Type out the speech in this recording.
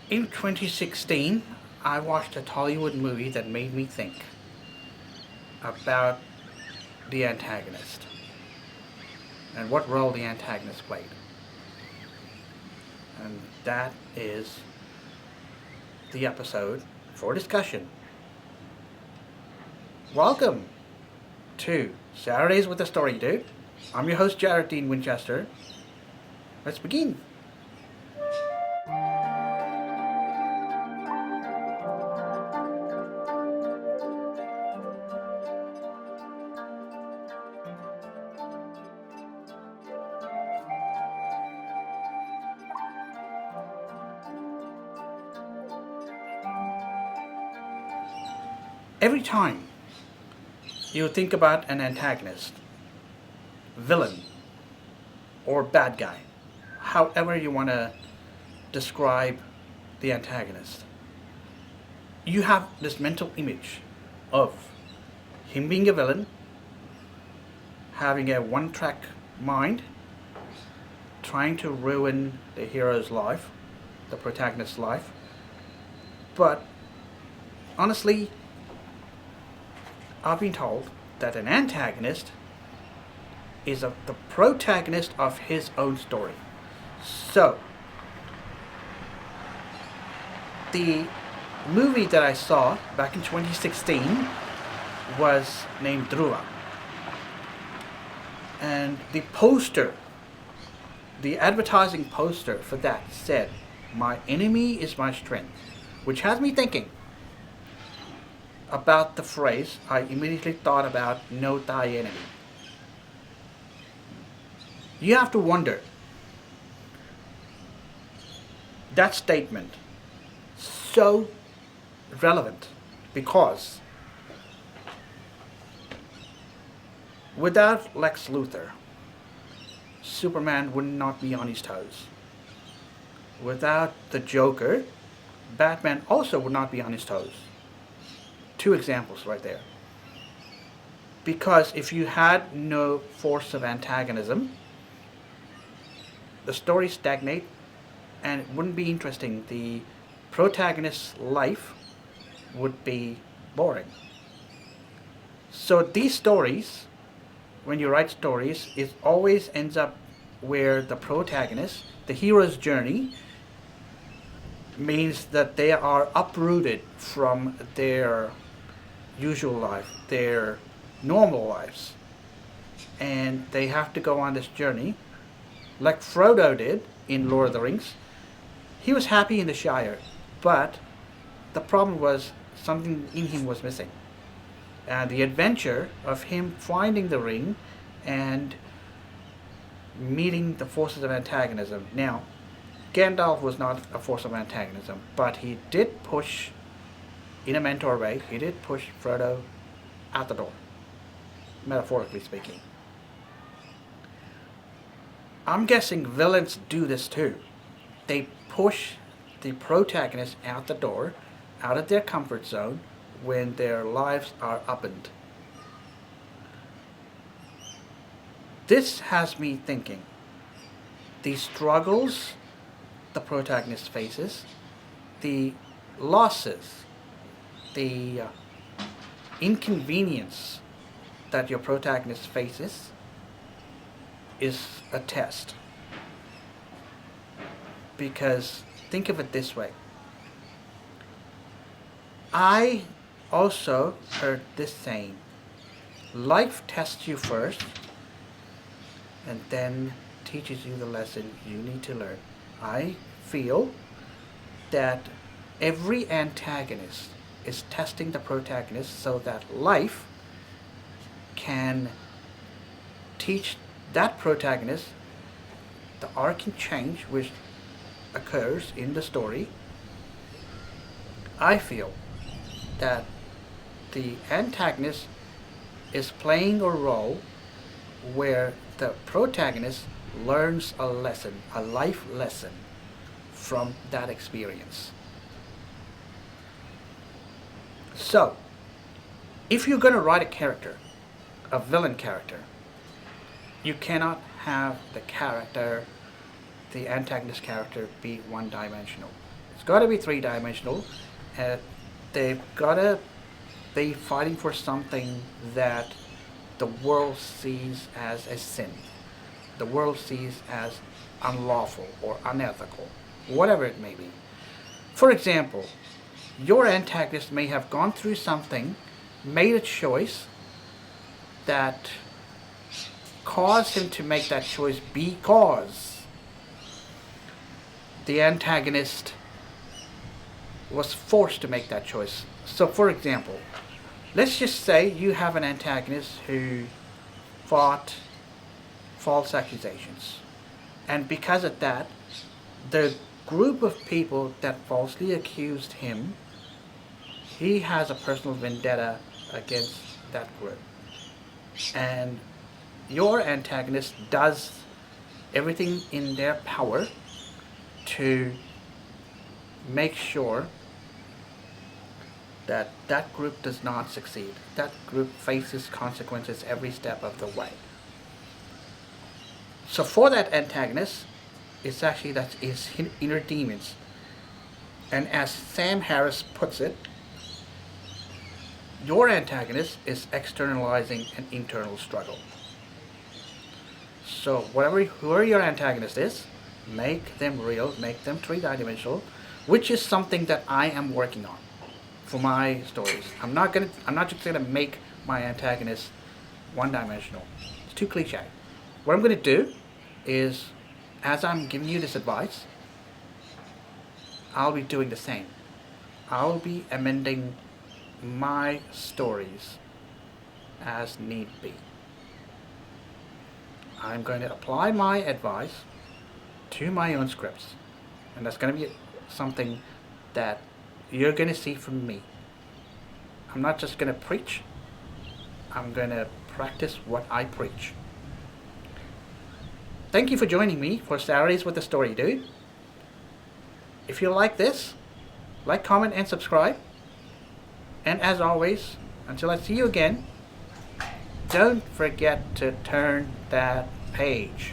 In 2016, I watched a Tollywood movie that made me think about the antagonist and what role the antagonist played. And that is the episode for discussion. Welcome to Saturdays with a Story Dude. I'm your host, Jared Dean Winchester. Let's begin. Every time you think about an antagonist, villain, or bad guy, however you want to describe the antagonist, you have this mental image of him being a villain, having a one track mind, trying to ruin the hero's life, the protagonist's life. But honestly, I've been told that an antagonist is the protagonist of his own story. So, the movie that I saw back in 2016 was named Dhruva. And the poster, the advertising poster for that said, "My enemy is my strength," which has me thinking about the phrase. I immediately thought about "know thy enemy." You have to wonder, that statement so relevant because without Lex Luthor, Superman would not be on his toes. Without the Joker, Batman also would not be on his toes. Two examples right there. Because if you had no force of antagonism, the story stagnate and it wouldn't be interesting. The protagonist's life would be boring. So these stories, when you write stories, it always ends up where the protagonist, the hero's journey, means that they are uprooted from their usual life, their normal lives, and they have to go on this journey like Frodo did in Lord of the Rings. He was happy in the Shire, but the problem was something in him was missing. And the adventure of him finding the ring and meeting the forces of antagonism. Now, Gandalf was not a force of antagonism, but he did push, in a mentor way, he did push Frodo out the door, metaphorically speaking. I'm guessing villains do this too. They push the protagonist out the door, out of their comfort zone, when their lives are upended. This has me thinking, the struggles the protagonist faces, the losses, the inconvenience that your protagonist faces is a test. Because think of it this way. I also heard this saying, life tests you first and then teaches you the lesson you need to learn. I feel that every antagonist is testing the protagonist so that life can teach that protagonist the arc and change which occurs in the story. I feel that the antagonist is playing a role where the protagonist learns a lesson, a life lesson from that experience. So, if you're going to write a character, a villain character, you cannot have the character, the antagonist character, be one-dimensional. It's got to be three-dimensional. They've got to be fighting for something that the world sees as a sin. The world sees as unlawful or unethical, whatever it may be. For example, your antagonist may have gone through something, made a choice that caused him to make that choice because the antagonist was forced to make that choice. So for example, let's just say you have an antagonist who fought false accusations. And because of that, the group of people that falsely accused him, he has a personal vendetta against that group. And your antagonist does everything in their power to make sure that that group does not succeed. That group faces consequences every step of the way. So for that antagonist, it's actually that his inner demons. And as Sam Harris puts it, your antagonist is externalizing an internal struggle. So whoever your antagonist is, make them real, make them three-dimensional, which is something that I am working on for my stories. I'm not just gonna make my antagonist one-dimensional. It's too cliche. What I'm gonna do is, as I'm giving you this advice, I'll be doing the same. I'll be amending my stories as need be. I'm going to apply my advice to my own scripts, and that's going to be something that you're going to see from me. I'm not just going to preach, I'm going to practice what I preach. Thank you for joining me for Saturdays with the Story Dude. If you like this, like, comment, and subscribe. And as always, until I see you again, don't forget to turn that page.